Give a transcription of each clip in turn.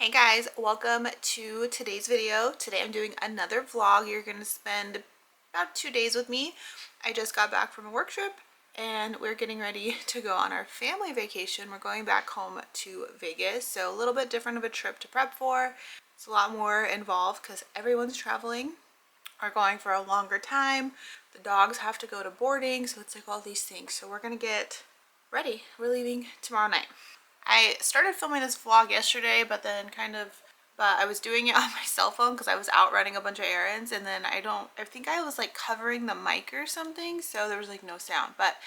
Hey guys, welcome to today's video. Today I'm doing another vlog. You're going to spend about 2 days with me. I just got back from a work trip and we're getting ready to go on our family vacation. We're going back home to Vegas, so a little bit different of a trip to prep for. It's a lot more involved because everyone's traveling or going for a longer time. The dogs have to go to boarding, so it's like all these things. So we're going to get ready. We're leaving tomorrow night. I started filming this vlog yesterday, but I was doing it on my cell phone because I was out running a bunch of errands, and then I think I was like covering the mic or something, so there was like no sound. But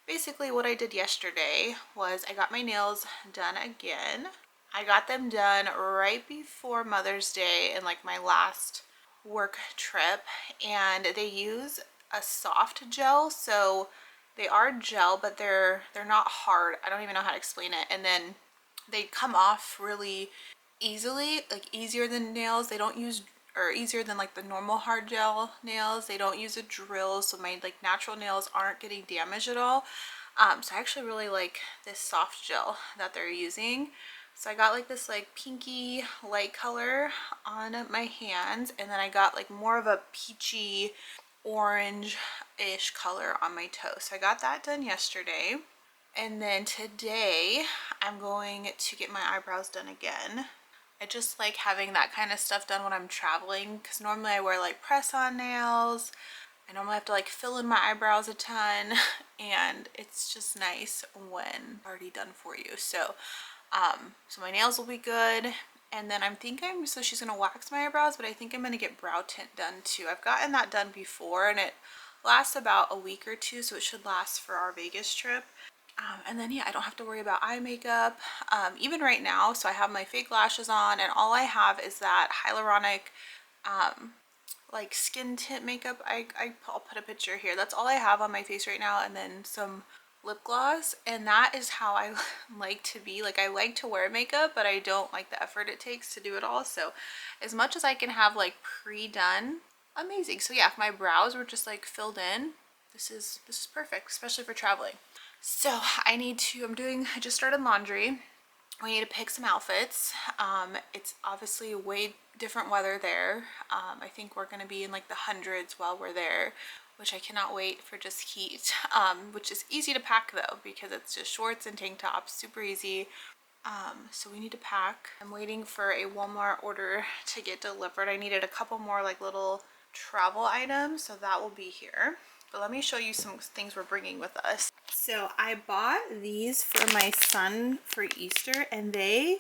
basically what I did yesterday was I got my nails done again. I got them done right before Mother's Day in like my last work trip, and they use a soft gel, so they are gel, but they're not hard. I don't even know how to explain it. And then they come off really easily, like easier than nails. They don't use, or easier than like the normal hard gel nails. They don't use a drill, so my like natural nails aren't getting damaged at all. So I actually really like this soft gel that they're using. So I got like this like pinky light color on my hands, and then I got like more of a peachy orange-ish color on my toes. So I got that done yesterday. And then today I'm going to get my eyebrows done again. I just like having that kind of stuff done when I'm traveling, because normally I wear like press-on nails. I normally have to like fill in my eyebrows a ton, and it's just nice when already done for you. So my nails will be good. And then so she's gonna wax my eyebrows, but I think I'm gonna get brow tint done too. I've gotten that done before and it lasts about a week or two, so it should last for our Vegas trip. And then yeah, I don't have to worry about eye makeup even right now. So I have my fake lashes on, and all I have is that hyaluronic like skin tint makeup. I'll put a picture here. That's all I have on my face right now, and then some lip gloss. And that is how I like to be. Like, I like to wear makeup, but I don't like the effort it takes to do it all. So as much as I can have like pre-done, amazing. So yeah, if my brows were just like filled in, this is perfect, especially for traveling. So I just started laundry. We need to pick some outfits. It's obviously way different weather there. I think we're going to be in like the hundreds while we're there, which I cannot wait for just heat, which is easy to pack though, because it's just shorts and tank tops, super easy. So we need to pack. I'm waiting for a Walmart order to get delivered. I needed a couple more like little travel items, so that will be here. But let me show you some things we're bringing with us. So I bought these for my son for Easter, and they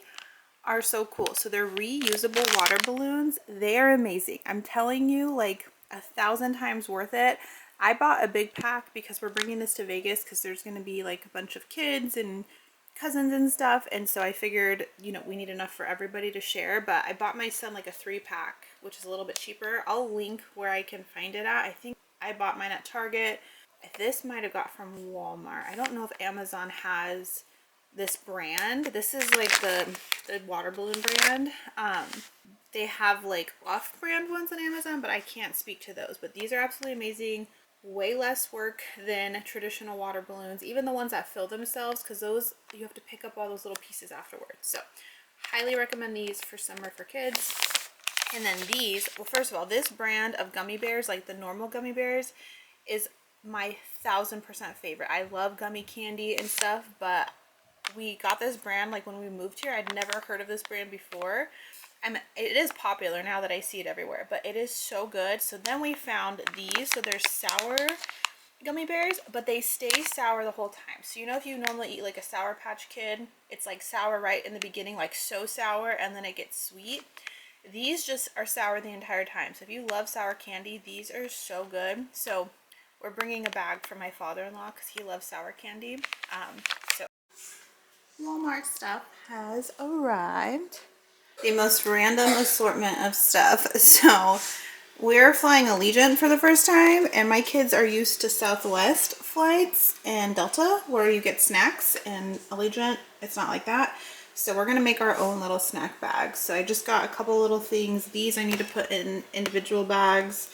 are so cool. So they're reusable water balloons. They are amazing. I'm telling you, like 1,000 times worth it. I bought a big pack because we're bringing this to Vegas because there's going to be like a bunch of kids and cousins and stuff, and so I figured, you know, we need enough for everybody to share. But I bought my son like a 3-pack, which is a little bit cheaper. I'll link where I can find it at. I think I bought mine at Target. This might have got from Walmart. I don't know if Amazon has this brand. This is like the water balloon brand. They have like off-brand ones on Amazon, but I can't speak to those. But these are absolutely amazing. Way less work than traditional water balloons, even the ones that fill themselves, because those you have to pick up all those little pieces afterwards. So highly recommend these for summer for kids. And then these, well, first of all, this brand of gummy bears, like the normal gummy bears, is my 1,000% favorite. I love gummy candy and stuff, but we got this brand like when we moved here. I'd never heard of this brand before. It is popular now that I see it everywhere, but it is so good. So then we found these. So they're sour gummy bears, but they stay sour the whole time. So you know, if you normally eat like a Sour Patch Kid, it's like sour right in the beginning, like so sour, and then it gets sweet. These just are sour the entire time. So if you love sour candy, these are so good. So we're bringing a bag for my father-in-law because he loves sour candy. So Walmart stuff has arrived. The most random assortment of stuff. So we're flying Allegiant for the first time, and my kids are used to Southwest flights and Delta where you get snacks, and Allegiant, it's not like that. So we're gonna make our own little snack bags. So I just got a couple little things. These I need to put in individual bags.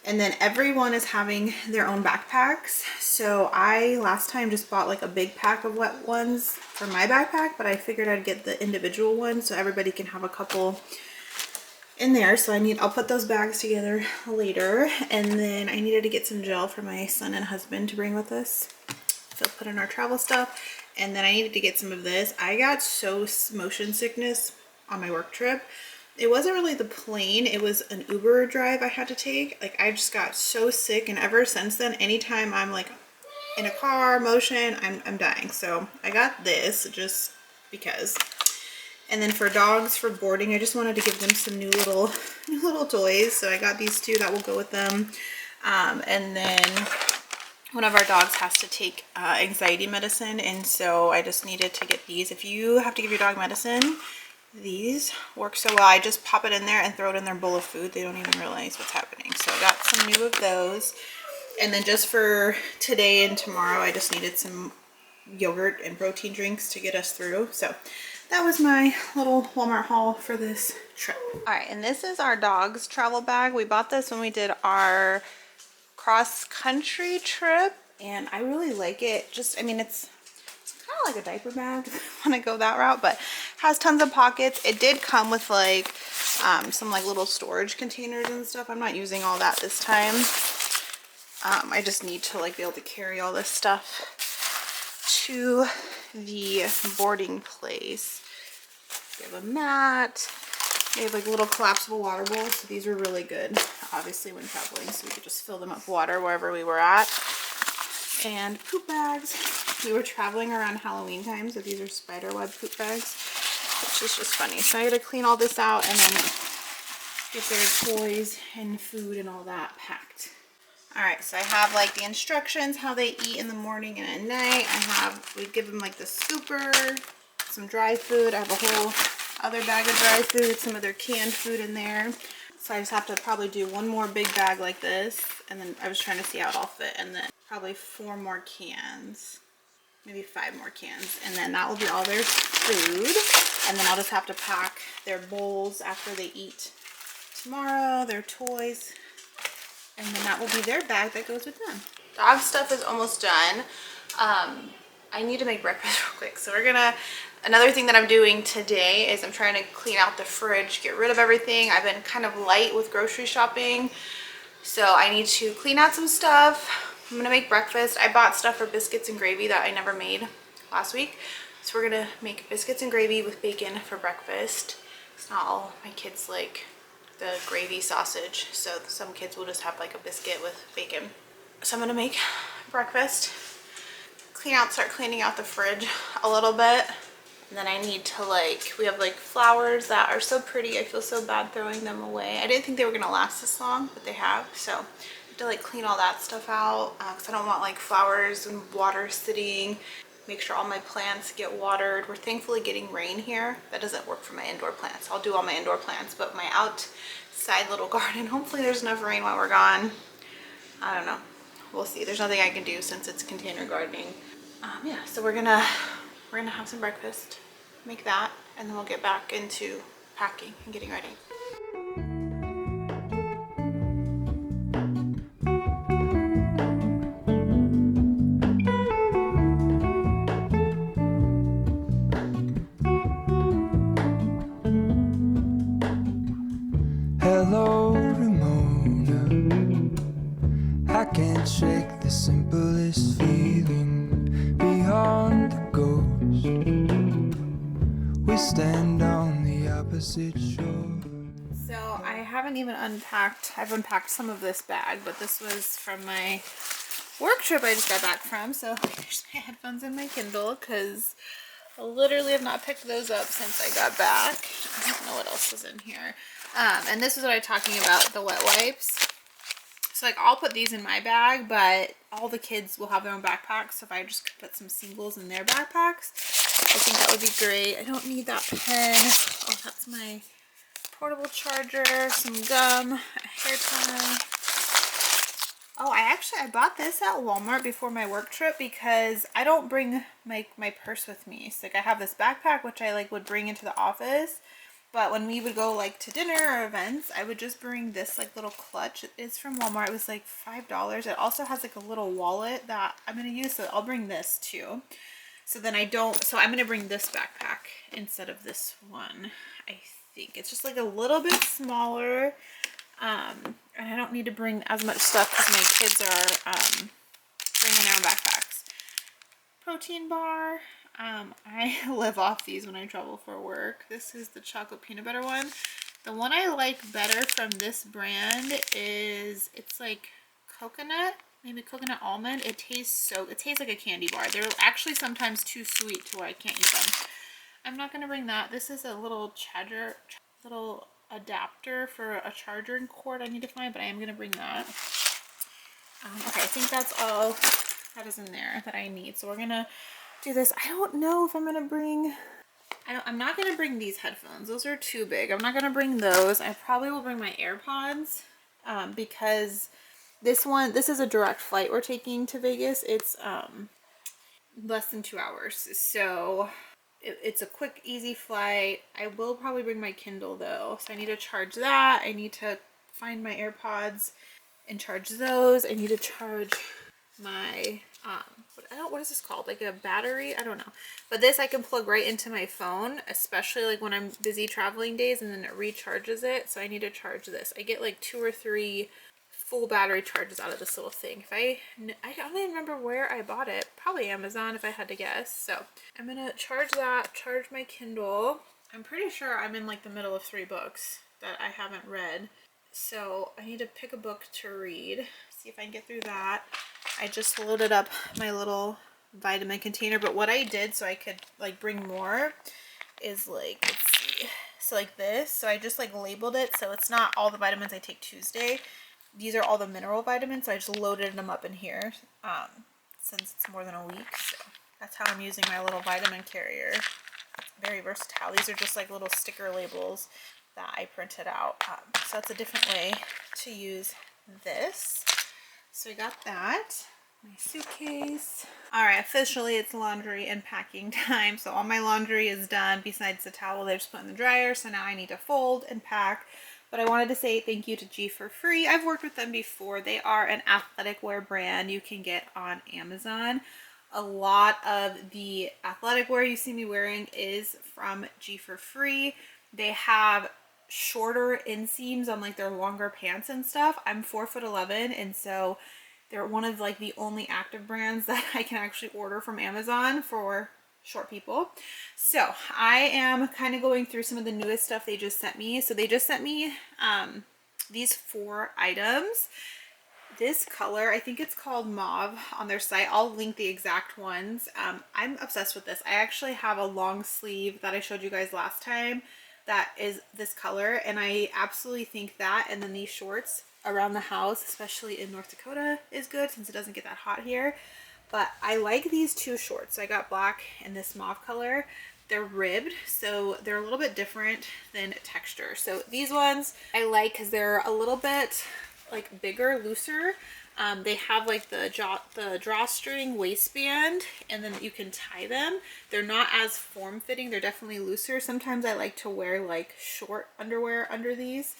And then everyone is having their own backpacks. So I last time just bought like a big pack of wet ones for my backpack, but I figured I'd get the individual ones so everybody can have a couple in there. So I'll put those bags together later. And then I needed to get some gel for my son and husband to bring with us. So put in our travel stuff. And then I needed to get some of this. I got so motion sickness on my work trip. It wasn't really the plane, it was an Uber drive I had to take. Like I just got so sick, and ever since then, anytime I'm like in a car, motion, I'm dying. So I got this just because. And then for dogs, for boarding, I just wanted to give them some new little toys. So I got these two that will go with them. And then one of our dogs has to take anxiety medicine, and so I just needed to get these. If you have to give your dog medicine, these work so well. I just pop it in there and throw it in their bowl of food. They don't even realize what's happening. So I got some new of those. And then just for today and tomorrow, I just needed some yogurt and protein drinks to get us through. So that was my little Walmart haul for this trip. All right, and this is our dog's travel bag. We bought this when we did our cross-country trip, and I really like it. Just, I mean, it's kind of like a diaper bag if you want to go that route, but has tons of pockets. It did come with like some like little storage containers and stuff. I'm not using all that this time. I just need to like be able to carry all this stuff to the boarding place. We have a mat. They have like little collapsible water bowls. So these were really good, obviously, when traveling. So we could just fill them up with water wherever we were at. And poop bags. We were traveling around Halloween time, so these are spiderweb poop bags, which is just funny. So I gotta clean all this out and then get their toys and food and all that packed. All right, so I have like the instructions, how they eat in the morning and at night. We give them like the scooper, some dry food. I have a whole other bag of dry food, some of their canned food in there. So I just have to probably do one more big bag like this, and then I was trying to see how it all fit, and then probably 4 more cans, maybe 5 more cans, and then that will be all their food. And then I'll just have to pack their bowls after they eat tomorrow, their toys, and then that will be their bag that goes with them. Dog stuff is almost done. I need to make breakfast real quick, so another thing that I'm doing today is I'm trying to clean out the fridge, get rid of everything. I've been kind of light with grocery shopping, so I need to clean out some stuff. I'm gonna make breakfast. I bought stuff for biscuits and gravy that I never made last week, so we're gonna make biscuits and gravy with bacon for breakfast. It's not all my kids like the gravy sausage, so some kids will just have like a biscuit with bacon. So I'm gonna make breakfast, start cleaning out the fridge a little bit. And then I need to we have like flowers that are so pretty. I feel so bad throwing them away. I didn't think they were gonna last this long, but they have. So I have to like clean all that stuff out because I don't want like flowers and water sitting. Make sure all my plants get watered. We're thankfully getting rain here. That doesn't work for my indoor plants. I'll do all my indoor plants, but my outside little garden, hopefully there's enough rain while we're gone. I don't know. We'll see. There's nothing I can do since it's container gardening. Yeah, so we're gonna have some breakfast, make that, and then we'll get back into packing and getting ready. Hello, Ramona. I can't shake the simplest feeling beyond the ghost. We stand on the opposite shore. So I haven't even unpacked. I've unpacked some of this bag, but this was from my work trip I just got back from. So there's my headphones and my Kindle because I literally have not picked those up since I got back. I don't know what else is in here. And this is what I'm talking about, the wet wipes. So like I'll put these in my bag, but all the kids will have their own backpacks. So if I just put some singles in their backpacks, I think that would be great. I don't need that pen. Oh, that's my portable charger, some gum, a hair tie. Oh, I bought this at Walmart before my work trip because I don't bring my purse with me. So like I have this backpack which I like would bring into the office, But when we would go like to dinner or events, I would just bring this like little clutch. It's from Walmart. It was like $5. It also has like a little wallet that I'm going to use. So I'll bring this too. So then I don't, so I'm going to bring this backpack instead of this one. I think it's just like a little bit smaller. And I don't need to bring as much stuff because my kids are bringing their own backpacks. Protein bar. I live off these when I travel for work. This is the chocolate peanut butter one. The one I like better from this brand is, it's like coconut, maybe coconut almond. It tastes like a candy bar. They're actually sometimes too sweet to where I can't eat them. I'm not going to bring that. This is a little little adapter for a charger and cord I need to find, but I am going to bring that. Okay, I think that's all that is in there that I need. So we're going to do this. I don't know if I'm going to bring, I'm not going to bring these headphones. Those are too big. I'm not going to bring those. I probably will bring my AirPods because this is a direct flight we're taking to Vegas. It's less than 2 hours. So it's a quick, easy flight. I will probably bring my Kindle though. So I need to charge that. I need to find my AirPods and charge those. I need to charge my what is this called, like a battery? I don't know, but this I can plug right into my phone, especially like when I'm busy traveling days, and then it recharges it. So I need to charge this. I get like 2 or 3 full battery charges out of this little thing. I don't even remember where I bought it. Probably Amazon if I had to guess. So I'm gonna charge that, charge my Kindle. I'm pretty sure I'm in like the middle of 3 books that I haven't read, so I need to pick a book to read. See if I can get through that. I just loaded up my little vitamin container, but what I did so I could like bring more is like, let's see, so like this. So I just like labeled it so it's not all the vitamins I take Tuesday. These are all the mineral vitamins, so I just loaded them up in here since it's more than a week. So that's how I'm using my little vitamin carrier. It's very versatile. These are just like little sticker labels that I printed out. So that's a different way to use this. So I got that. My suitcase. All right, officially it's laundry and packing time. So all my laundry is done besides the towel they just put in the dryer. So now I need to fold and pack. But I wanted to say thank you to G for Free. I've worked with them before. They are an athletic wear brand you can get on Amazon. A lot of the athletic wear you see me wearing is from G for Free. They have shorter inseams on like their longer pants and stuff. I'm 4'11", and so they're one of like the only active brands that I can actually order from Amazon for short people. So I am kind of going through some of the newest stuff they just sent me. So they just sent me these 4 items. This color, I think it's called mauve on their site. I'll link the exact ones. I'm obsessed with this. I actually have a long sleeve that I showed you guys last time that is this color, and I absolutely think that, and then these shorts around the house, especially in North Dakota, is good since it doesn't get that hot here. But I like these 2 shorts. So I got black and this mauve color. They're ribbed, so they're a little bit different than texture. So these ones I like because they're a little bit like bigger, looser. They have like the drawstring waistband, and then you can tie them. They're not as form-fitting. They're definitely looser. Sometimes I like to wear like short underwear under these.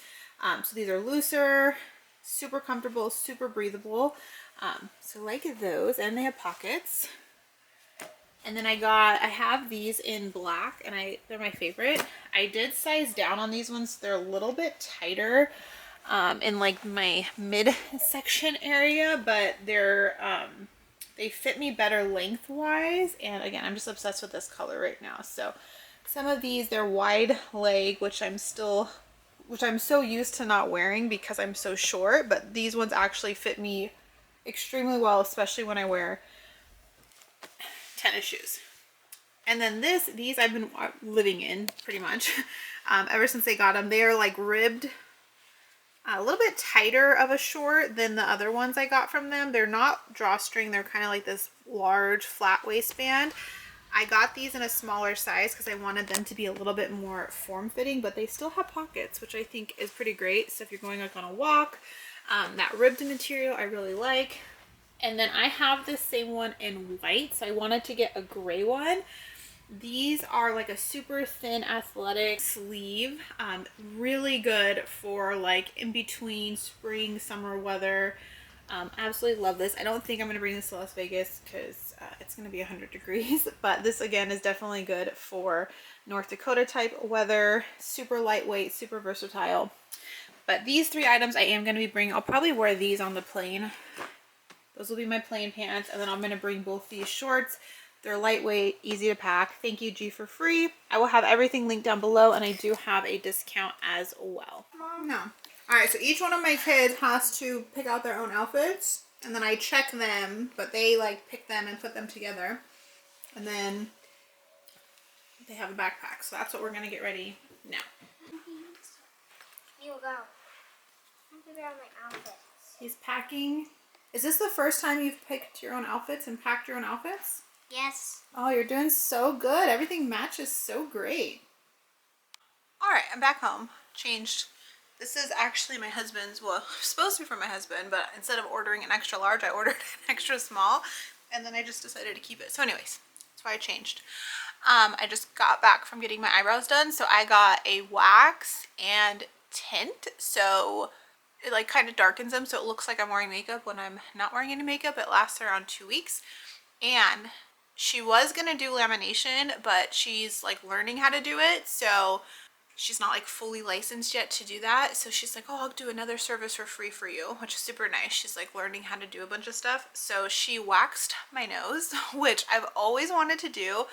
So these are looser, super comfortable, super breathable. So I like those, and they have pockets. And then I have these in black, and they're my favorite. I did size down on these ones. They're a little bit tighter in like my midsection area, but they fit me better lengthwise. And again, I'm just obsessed with this color right now. So some of these, they're wide leg, which I'm so used to not wearing because I'm so short, but these ones actually fit me extremely well, especially when I wear tennis shoes. And then these I've been living in pretty much ever since they got them. They are like ribbed, a little bit tighter of a short than the other ones I got from them. They're not drawstring. They're kind of like this large flat waistband. I got these in a smaller size because I wanted them to be a little bit more form-fitting, but they still have pockets, which I think is pretty great. So if you're going like on a walk, that ribbed material I really like. And then I have this same one in white, so I wanted to get a gray one. These are like a super thin athletic sleeve. Really good for like in between spring, summer weather. Absolutely love this. I don't think I'm going to bring this to Las Vegas because it's going to be 100 degrees. But this again is definitely good for North Dakota type weather. Super lightweight, super versatile. But these 3 items I am going to be bringing. I'll probably wear these on the plane. Those will be my plain pants. And then I'm going to bring both these shorts. They're lightweight, easy to pack. Thank you, G, for free. I will have everything linked down below, and I do have a discount as well. No. All right, so each one of my kids has to pick out their own outfits, and then I check them, but they like pick them and put them together. And then they have a backpack. So that's what we're going to get ready now. You go. I'm figure out my outfits. He's packing. Is this the first time you've picked your own outfits and packed your own outfits? Yes. Oh, you're doing so good. Everything matches so great. All right, I'm back home. Changed. This is actually my husband's, well, supposed to be for my husband, but instead of ordering an extra large, I ordered an extra small, and then I just decided to keep it. So anyways, that's why I changed. I just got back from getting my eyebrows done, so I got a wax and tint, so it like kind of darkens them, so it looks like I'm wearing makeup when I'm not wearing any makeup. It lasts around 2 weeks, and she was gonna do lamination, but she's like learning how to do it, so she's not like fully licensed yet to do that. So she's like, oh, I'll do another service for free for you, which is super nice. She's like learning how to do a bunch of stuff. So she waxed my nose, which I've always wanted to do.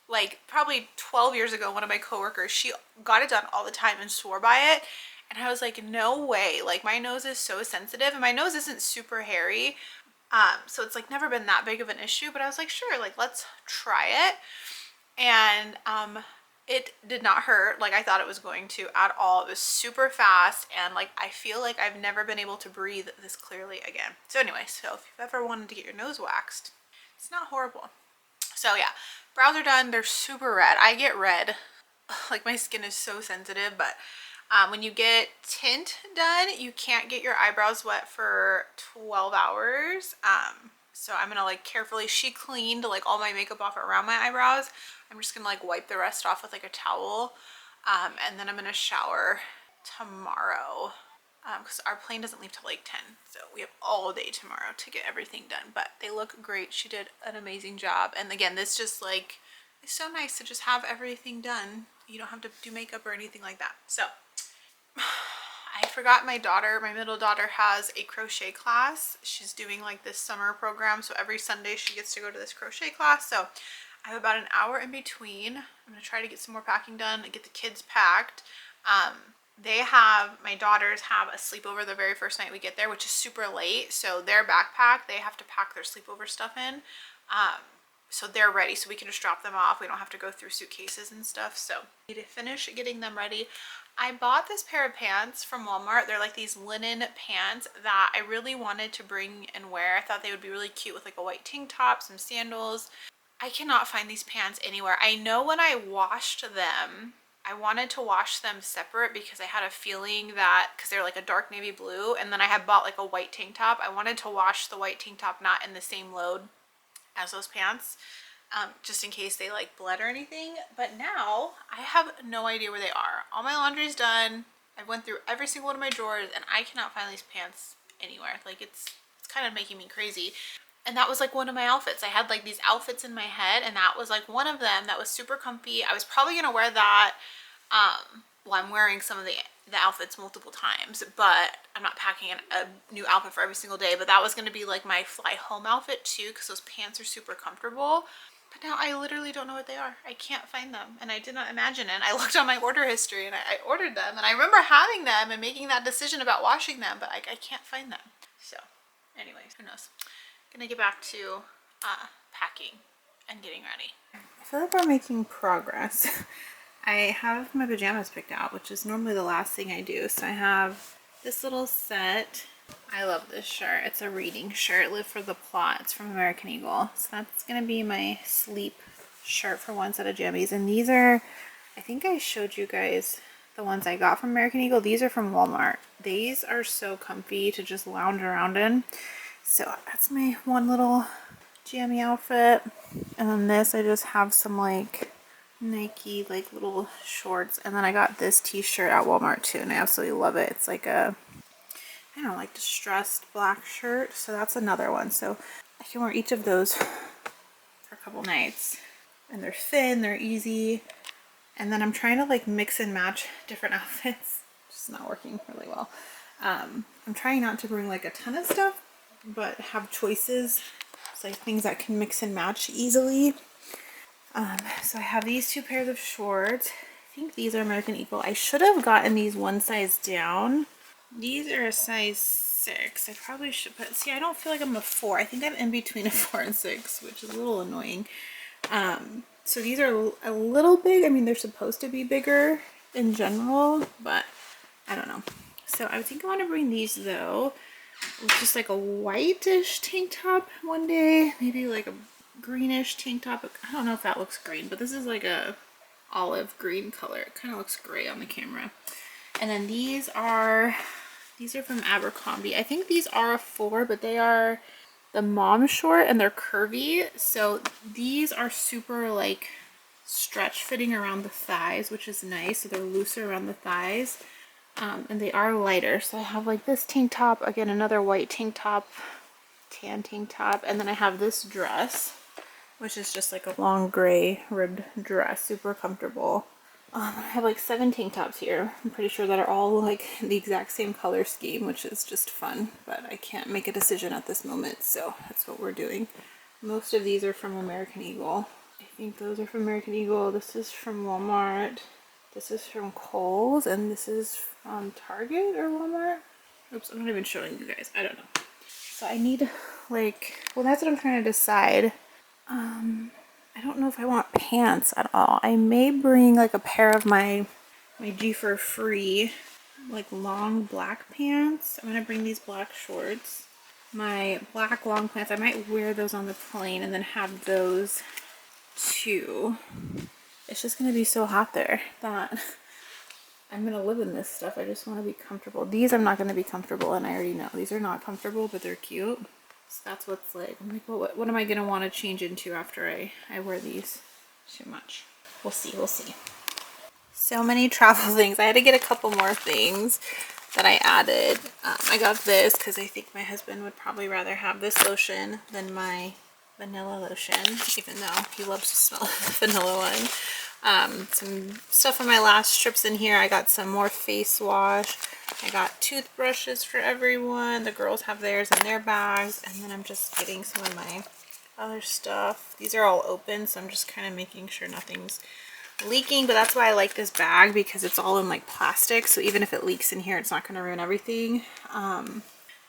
Like probably 12 years ago, one of my coworkers, she got it done all the time and swore by it. And I was like, no way. Like my nose is so sensitive, and my nose isn't super hairy. So it's like never been that big of an issue, but I was like, sure, like let's try it. And it did not hurt like I thought it was going to at all. It was super fast, and like I feel like I've never been able to breathe this clearly again. So anyway, so if you've ever wanted to get your nose waxed, it's not horrible. So yeah, brows are done. They're super red. I get red. Like my skin is so sensitive, but when you get tint done, you can't get your eyebrows wet for 12 hours. So I'm gonna like carefully, she cleaned like all my makeup off around my eyebrows. I'm just gonna like wipe the rest off with like a towel. And then I'm gonna shower tomorrow because our plane doesn't leave till like 10. So we have all day tomorrow to get everything done, but they look great. She did an amazing job. And again, this just like, it's so nice to just have everything done. You don't have to do makeup or anything like that. So I forgot my daughter, my middle daughter has a crochet class. She's doing like this summer program. So every Sunday she gets to go to this crochet class. So I have about an hour in between. I'm going to try to get some more packing done and get the kids packed. My daughters have a sleepover the very first night we get there, which is super late. So their backpack, they have to pack their sleepover stuff in. So they're ready, so we can just drop them off. We don't have to go through suitcases and stuff. So I need to finish getting them ready. I bought this pair of pants from Walmart. They're like these linen pants that I really wanted to bring and wear. I thought they would be really cute with like a white tank top, some sandals. I cannot find these pants anywhere. I know when I washed them, I wanted to wash them separate because I had a feeling that, because they're like a dark navy blue, and then I had bought like a white tank top. I wanted to wash the white tank top not in the same load as those pants, just in case they like bled or anything. But now I have no idea where they are. All my laundry's done. I went through every single one of my drawers, and I cannot find these pants anywhere. Like it's kind of making me crazy. And that was like one of my outfits. I had like these outfits in my head, and that was like one of them that was super comfy. I was probably gonna wear that. Well, I'm wearing some of the outfits multiple times, but I'm not packing a new outfit for every single day. But that was going to be like my fly home outfit too, because those pants are super comfortable. But now I literally don't know what they are. I can't find them, and I did not imagine it. I looked on my order history, and I ordered them, and I remember having them and making that decision about washing them, but I can't find them. So anyways, who knows. Gonna get back to packing and getting ready. I feel like we're making progress. I have my pajamas picked out, which is normally the last thing I do. So I have this little set. I love this shirt. It's a reading shirt. Live for the Plot. It's from American Eagle. So that's going to be my sleep shirt for one set of jammies. And these are, I think I showed you guys the ones I got from American Eagle. These are from Walmart. These are so comfy to just lounge around in. So that's my one little jammy outfit. And then this, I just have some like Nike like little shorts, and then I got this t-shirt at Walmart too, and I absolutely love it. It's like a, I don't know, like distressed black shirt, so that's another one. So I can wear each of those for a couple nights, and they're thin, they're easy, and then I'm trying to like mix and match different outfits. Just not working really well. I'm trying not to bring like a ton of stuff, but have choices. It's like things that can mix and match easily. So I have these two pairs of shorts. I think these are American Eagle. I should have gotten these one size down. These are a size 6. I probably should, but see, I don't feel like I'm a 4. I think I'm in between a 4 and 6, which is a little annoying. So these are a little big. I mean, they're supposed to be bigger in general, but I don't know. So I think I want to bring these though, with just like a whitish tank top one day, maybe like a greenish tank top. I don't know if that looks green, but this is like a olive green color. It kind of looks gray on the camera. And then these are from Abercrombie. I think these are a 4, but they are the mom short and they're curvy. So these are super like stretch fitting around the thighs, which is nice. So they're looser around the thighs. And they are lighter. So I have like this tank top, again, another white tank top, tan tank top, and then I have this dress, which is just like a long gray ribbed dress, super comfortable. I have like 7 tank tops here. I'm pretty sure that are all like the exact same color scheme, which is just fun, but I can't make a decision at this moment, so that's what we're doing. Most of these are from American Eagle. I think those are from American Eagle. This is from Walmart. This is from Kohl's, and this is from Target or Walmart. Oops, I'm not even showing you guys. I don't know. So I need like, well, that's what I'm trying to decide. I don't know if I want pants at all. I may bring like a pair of my G for Free, like long black pants. I'm gonna bring these black shorts. My black long pants, I might wear those on the plane and then have those too. It's just gonna be so hot there that I'm gonna live in this stuff. I just want to be comfortable. These I'm not gonna be comfortable in. I already know these are not comfortable, but they're cute. So that's what's like. I'm like, well, what am I gonna want to change into after I wear these too much? We'll see. We'll see. So many travel things. I had to get a couple more things that I added. I got this because I think my husband would probably rather have this lotion than my vanilla lotion, even though he loves to smell the vanilla one. Some stuff from my last trips in here. I got some more face wash. I got toothbrushes for everyone. The girls have theirs in their bags. And then I'm just getting some of my other stuff. These are all open, so I'm just kind of making sure nothing's leaking. But that's why I like this bag, because it's all in like plastic. So even if it leaks in here, it's not going to ruin everything.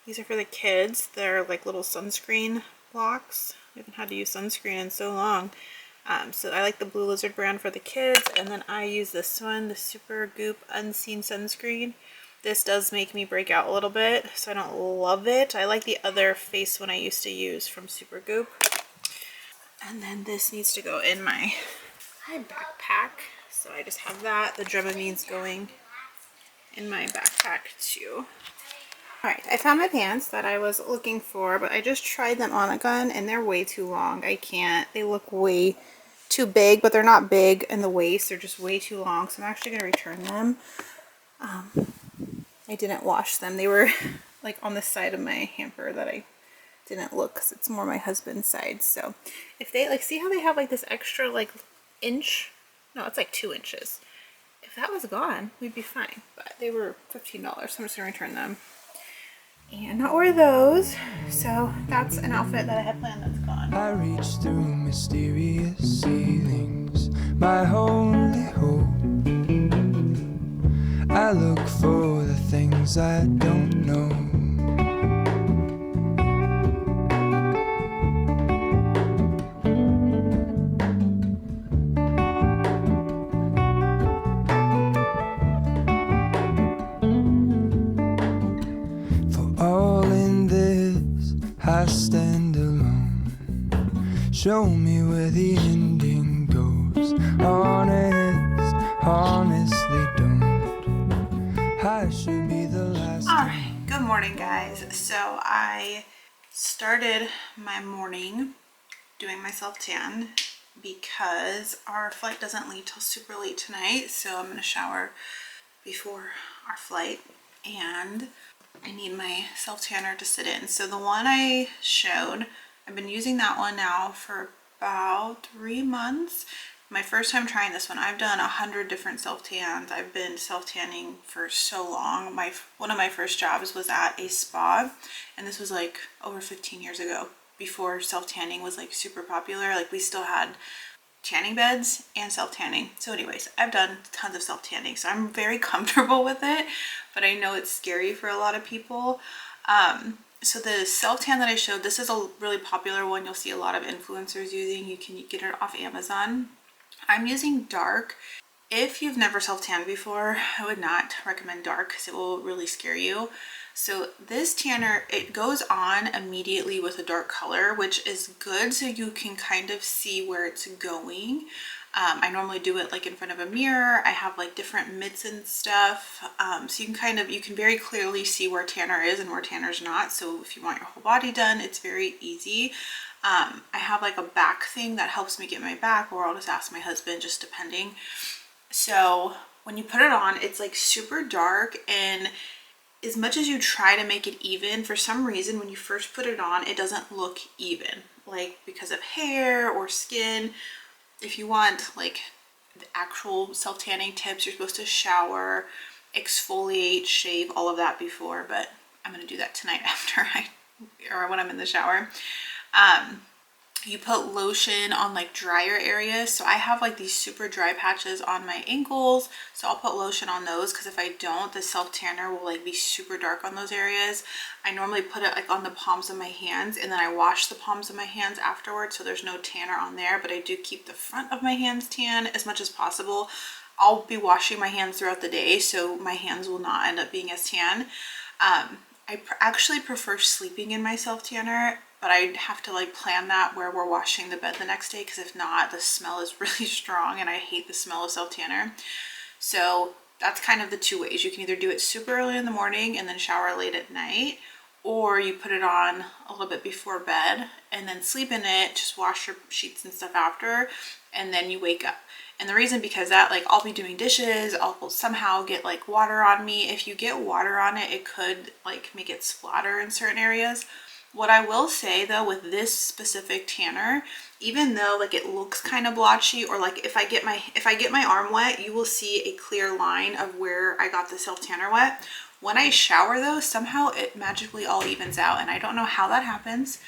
These are for the kids. They're like little sunscreen blocks. I haven't had to use sunscreen in so long. So I like the Blue Lizard brand for the kids, and then I use this one, the Super Goop Unseen Sunscreen. This does make me break out a little bit, so I don't love it. I like the other face one I used to use from Super Goop. And then this needs to go in my backpack, so I just have that. The Dramamine's going in my backpack too. Alright, I found my pants that I was looking for, but I just tried them on again, and they're way too long. I can't. They look way too big, but they're not big in the waist. They're just way too long, so I'm actually going to return them. I didn't wash them. They were like on the side of my hamper that I didn't look, because it's more my husband's side. So if they, like, see how they have like this extra like inch? No, it's like 2 inches. If that was gone, we'd be fine. But they were $15, so I'm just going to return them and not wear those. So that's an outfit that I had planned that's gone. I reach through mysterious ceilings, my only hope. I look for the things I don't know. For all in this, I stand alone. Show me where the ending goes. Honest, honestly don't. I should be the last. Alright, good morning guys. So I started my morning doing my self tan, because our flight doesn't leave till super late tonight. So I'm gonna shower before our flight, and I need my self tanner to sit in. So the one I showed, I've been using that one now for about 3 months. My first time trying this one, I've done 100 different self tans. I've been self tanning for so long. One of my first jobs was at a spa, and this was like over 15 years ago, before self tanning was like super popular. Like we still had tanning beds and self tanning. So anyways, I've done tons of self tanning, so I'm very comfortable with it, but I know it's scary for a lot of people. So the self tan that I showed, this is a really popular one. You'll see a lot of influencers using. You can get it off Amazon. I'm using dark. If you've never self tanned before, I would not recommend dark because it will really scare you. So this tanner, it goes on immediately with a dark color, which is good so you can kind of see where it's going. I normally do it like in front of a mirror. I have like different mitts and stuff. So you can very clearly see where tanner is and where tanner's not. So if you want your whole body done, it's very easy. I have like a back thing that helps me get my back, or I'll just ask my husband, just depending. So when you put it on, it's like super dark, and as much as you try to make it even, for some reason when you first put it on, it doesn't look even, like because of hair or skin. If you want like the actual self tanning tips, you're supposed to shower, exfoliate, shave, all of that before, but I'm gonna do that tonight or when I'm in the shower. You put lotion on like drier areas. So I have like these super dry patches on my ankles, so I'll put lotion on those, because if I don't, the self tanner will like be super dark on those areas. I normally put it like on the palms of my hands, and then I wash the palms of my hands afterwards, so there's no tanner on there, but I do keep the front of my hands tan as much as possible. I'll be washing my hands throughout the day, so my hands will not end up being as tan. I actually prefer sleeping in my self tanner, but I have to like plan that where we're washing the bed the next day, because if not, the smell is really strong and I hate the smell of self tanner. So that's kind of the two ways. You can either do it super early in the morning and then shower late at night, or you put it on a little bit before bed and then sleep in it, just wash your sheets and stuff after, and then you wake up. And the reason, because that, like, I'll be doing dishes, I'll somehow get like water on me. If you get water on it, it could like make it splatter in certain areas. What I will say though, with this specific tanner, even though like it looks kind of blotchy, or like if I get my arm wet, you will see a clear line of where I got the self tanner wet. When I shower though, somehow it magically all evens out, and I don't know how that happens.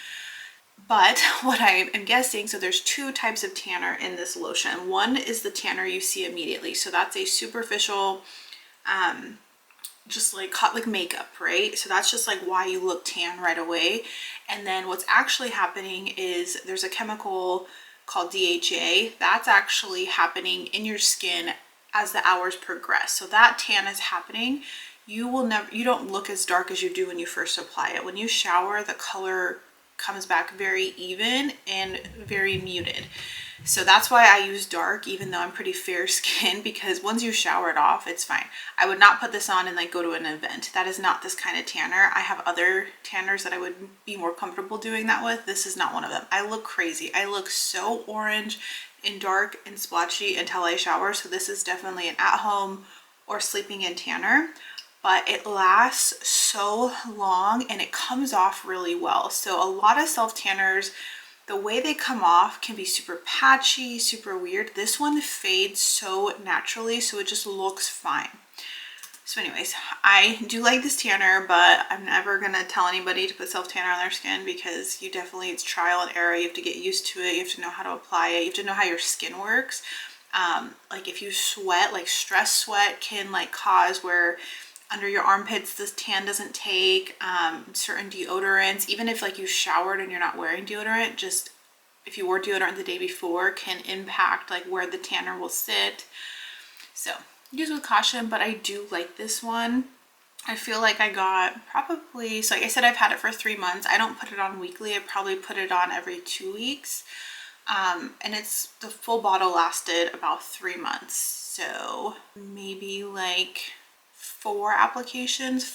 But what I am guessing, so there's two types of tanner in this lotion. One is the tanner you see immediately. So that's a superficial, just like hot, like makeup, right? So that's just like why you look tan right away. And then what's actually happening is there's a chemical called DHA that's actually happening in your skin as the hours progress. So that tan is happening. You don't look as dark as you do when you first apply it. When you shower, the color comes back very even and very muted. So that's why I use dark, even though I'm pretty fair skinned, because once you shower it off, it's fine. I would not put this on and like go to an event. That is not this kind of tanner. I have other tanners that I would be more comfortable doing that with. This is not one of them. I look crazy. I look so orange and dark and splotchy until I shower. So this is definitely an at-home or sleeping in tanner. But it lasts so long and it comes off really well. So a lot of self tanners, the way they come off can be super patchy, super weird. This one fades so naturally, so it just looks fine. So anyways, I do like this tanner, but I'm never gonna tell anybody to put self tanner on their skin, because it's trial and error. You have to get used to it. You have to know how to apply it. You have to know how your skin works. Like if you sweat, like stress sweat can like cause where under your armpits this tan doesn't take. Certain deodorants, even if like you showered and you're not wearing deodorant, just if you wore deodorant the day before, can impact like where the tanner will sit. So use with caution, but I do like this one. I feel like I got probably, so like I said, I've had it for 3 months. I don't put it on weekly. I probably put it on every 2 weeks. And the full bottle lasted about 3 months. So maybe like 5 applications,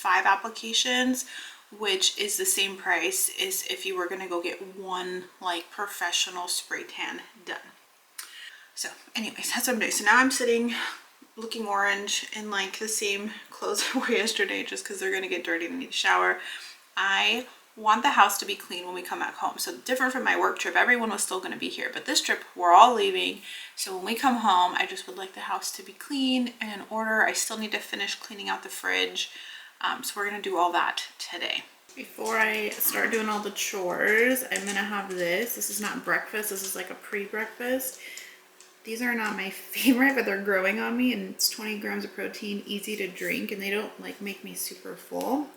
which is the same price as if you were going to go get one like professional spray tan done. So anyways, that's what I'm doing. So now I'm sitting looking orange in like the same clothes I wore yesterday just because they're gonna get dirty and I need a shower. I want the house to be clean when we come back home. So different from my work trip, everyone was still gonna be here, but this trip we're all leaving. So when we come home, I just would like the house to be clean and in order. I still need to finish cleaning out the fridge. So we're gonna do all that today. Before I start doing all the chores, I'm gonna have this. This is not breakfast, this is like a pre-breakfast. These are not my favorite, but they're growing on me, and it's 20 grams of protein, easy to drink, and they don't like make me super full.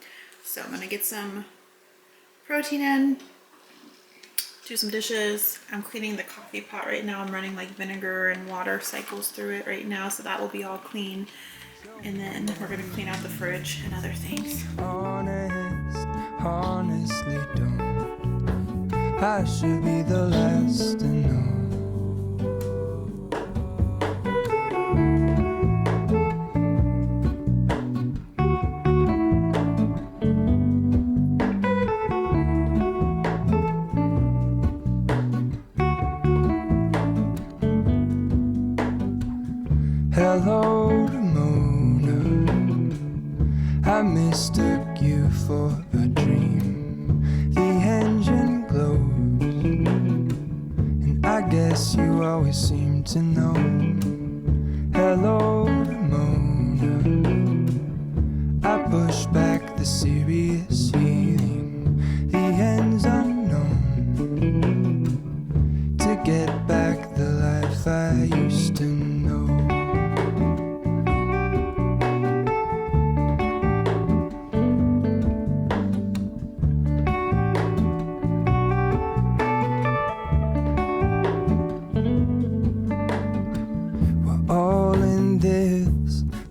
So I'm gonna get some protein in, do some dishes. I'm cleaning the coffee pot right now. I'm running like vinegar and water cycles through it right now, so that will be all clean. And then we're gonna clean out the fridge and other things. Honestly don't. I should be the last to know. Hello to Mona, I mistook you for a dream. The engine glows, and I guess you always seem to know. Hello to Mona, I push back the serious feeling. The end's unknown, to get back the life I used to know.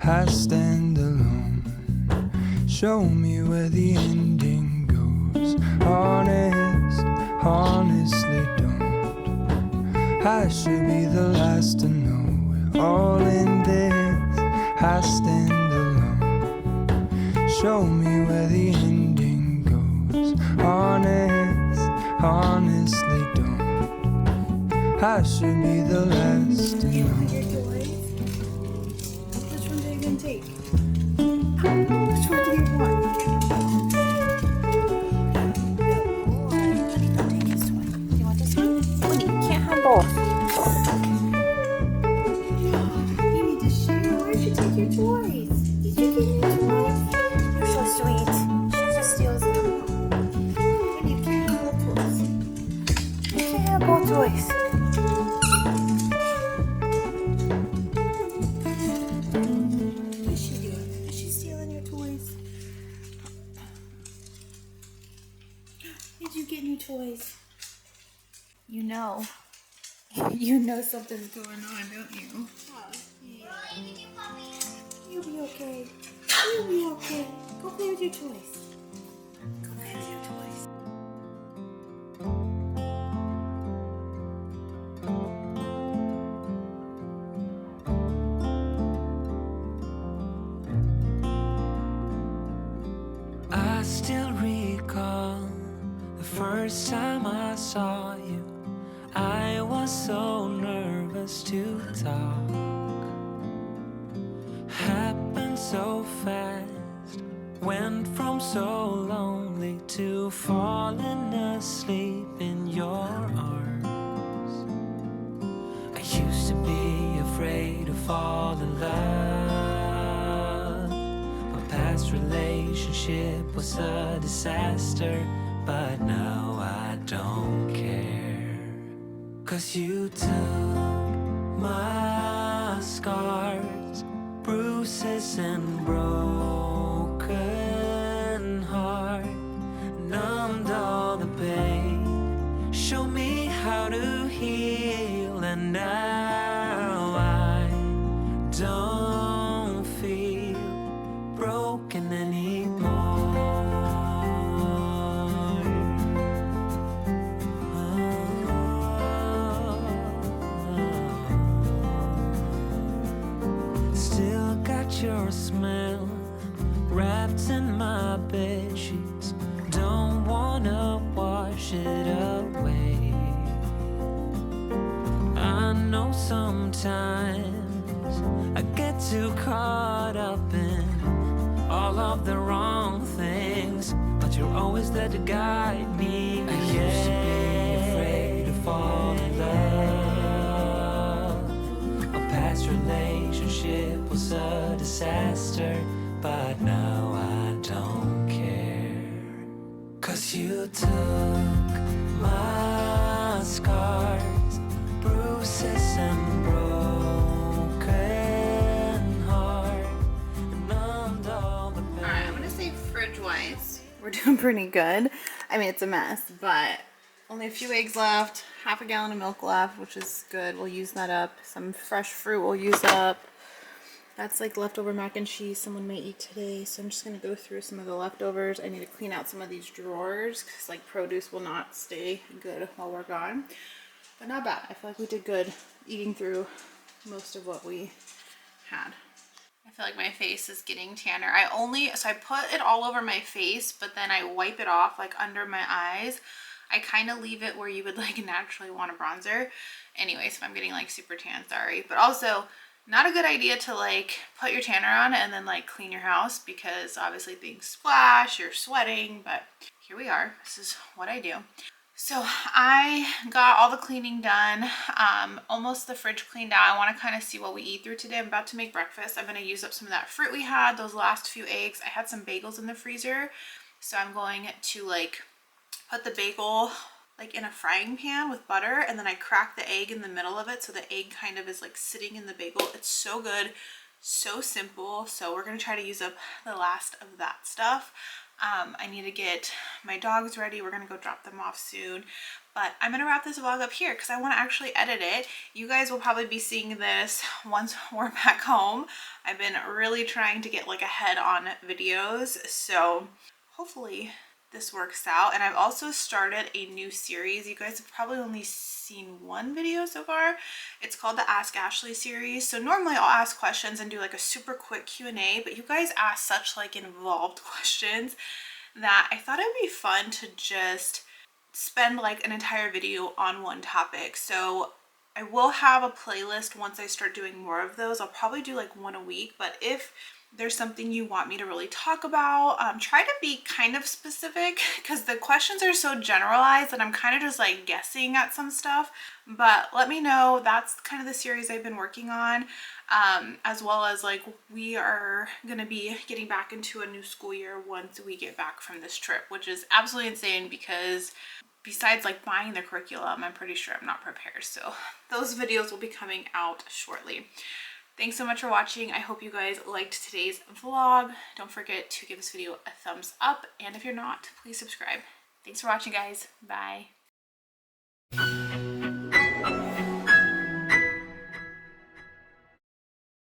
I stand alone. Show me where the ending goes. Honestly don't. I should be the last to know. We're all in this. I stand alone. Show me where the ending goes. Honestly don't. I should be the last to know. Take. Which one do you want? Honey, don't take this one. Do you want this one? Honey, you can't have both. You need to share. Why did you take your toys? Did you get your toys? You're so sweet. She just steals them. Honey, you can't have both toys. You can't have both toys. Toys. You know something's going on, don't you? Yeah. You'll be okay. You'll be okay. Go play with your toys. Go play with your toys. I still recall the first time I saw you. I was so nervous to talk. Happened so fast. Went from so lonely to falling asleep in your arms. I used to be afraid to fall in love. My past relationship was a disaster, but now I don't care. 'Cause you took my scars, bruises and broken heart, numbed all the pain, showed me how to heal, and now I don't feel broken anymore. Your smell wrapped in my bed sheets, don't wanna wash it away. I know some of the wrong things, but you're always there to guide me. I used to be afraid to fall in love. A past relationship was a disaster, but now I don't care. 'Cause you took my scars, bruises and broken heart, and numbed all the pain. Alright, I'm gonna say fridge wise, we're doing pretty good. I mean, it's a mess, but only a few eggs left, half a gallon of milk left, which is good. We'll use that up. Some fresh fruit we'll use up. That's like leftover mac and cheese someone may eat today, so I'm just gonna go through some of the leftovers. I need to clean out some of these drawers because like produce will not stay good while we're gone. But not bad. I feel like we did good eating through most of what we had. I feel like my face is getting tanner. So I put it all over my face, but then I wipe it off like under my eyes. I kind of leave it where you would like naturally want a bronzer. Anyway, so I'm getting like super tan, sorry. But also not a good idea to like put your tanner on and then like clean your house because obviously things splash, you're sweating, but here we are. This is what I do. So I got all the cleaning done, almost the fridge cleaned out. I want to kind of see what we eat through today. I'm about to make breakfast. I'm going to use up some of that fruit we had, those last few eggs. I had some bagels in the freezer, so I'm going to like put the bagel like in a frying pan with butter, and then I crack the egg in the middle of it so the egg kind of is like sitting in the bagel. It's so good, so simple. So we're going to try to use up the last of that stuff. I need to get my dogs ready. We're going to go drop them off soon. But I'm going to wrap this vlog up here because I want to actually edit it. You guys will probably be seeing this once we're back home. I've been really trying to get like ahead on videos. So hopefully this works out. And I've also started a new series. You guys have probably only seen one video so far. It's called the Ask Ashley series. So normally I'll ask questions and do like a super quick Q&A, but you guys ask such like involved questions that I thought it'd be fun to just spend like an entire video on one topic. So I will have a playlist once I start doing more of those. I'll probably do like one a week, but if there's something you want me to really talk about, try to be kind of specific because the questions are so generalized that I'm kind of just like guessing at some stuff. But let me know. That's kind of the series I've been working on, as well as like we are gonna be getting back into a new school year once we get back from this trip, which is absolutely insane because besides like buying the curriculum, I'm pretty sure I'm not prepared. So those videos will be coming out shortly. Thanks so much for watching. I hope you guys liked today's vlog. Don't forget to give this video a thumbs up, and if you're not, please subscribe. Thanks for watching, guys. Bye.